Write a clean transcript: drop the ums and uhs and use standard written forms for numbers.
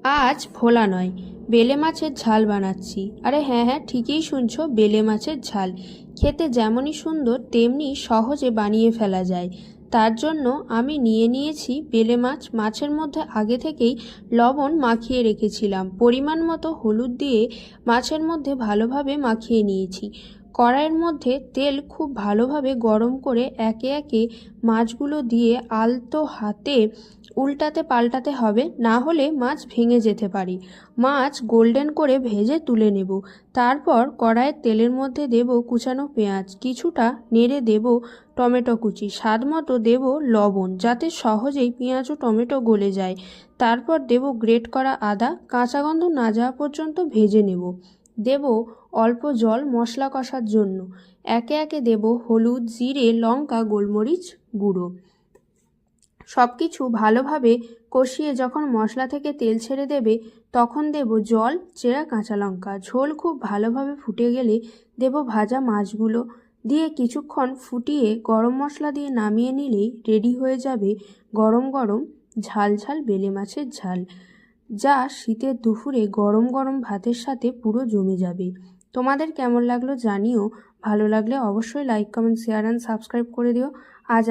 আজ ভোলা নয়, বেলে মাছের ঝাল বানাচ্ছি। আরে হ্যাঁ হ্যাঁ, ঠিকই শুনছো, বেলে মাছের ঝাল। খেতে যেমনই সুন্দর তেমনি সহজে বানিয়ে ফেলা যায়। তার জন্য আমি নিয়ে নিয়েছি বেলে মাছ। মাছের মধ্যে আগে থেকেই লবণ মাখিয়ে রেখেছিলাম। পরিমাণ মতো হলুদ দিয়ে মাছের মধ্যে ভালোভাবে মাখিয়ে নিয়েছি। কড়াইয়ের মধ্যে তেল খুব ভালোভাবে গরম করে একে একে মাছগুলো দিয়ে আলতো হাতে উল্টাতে পাল্টাতে হবে, না হলে মাছ ভেঙে যেতে পারে। মাছ গোল্ডেন করে ভেজে তুলে নেব। তারপর কড়াইয়ের তেলের মধ্যে দেব কুচানো পেঁয়াজ, কিছুটা নেড়ে দেব টমেটো কুচি, স্বাদ মতো দেব লবণ যাতে সহজেই পেঁয়াজ ও টমেটো গলে যায়। তারপর দেব গ্রেট করা আদা, কাঁচা গন্ধ না যাওয়া পর্যন্ত ভেজে নেব। দেব অল্প জল মশলা কষার জন্য। একে একে দেব হলুদ, জিরে, লঙ্কা, গোলমরিচ গুঁড়ো। সব কিছু ভালোভাবে কষিয়ে যখন মশলা থেকে তেল ছেড়ে দেবে তখন দেব জল, চেরা কাঁচা লঙ্কা। ঝোল খুব ভালোভাবে ফুটে গেলে দেব ভাজা মাছগুলো, দিয়ে কিছুক্ষণ ফুটিয়ে গরম মশলা দিয়ে নামিয়ে নিলেই রেডি হয়ে যাবে গরম গরম ঝাল ঝাল বেলে মাছের ঝাল, যা শীতের দুপুরে গরম গরম ভাতের সাথে পুরো জমে যাবে। তোমাদের কেমন লাগলো জানিও। ভালো লাগলে অবশ্যই like, comment, share and subscribe করে দিও। আজ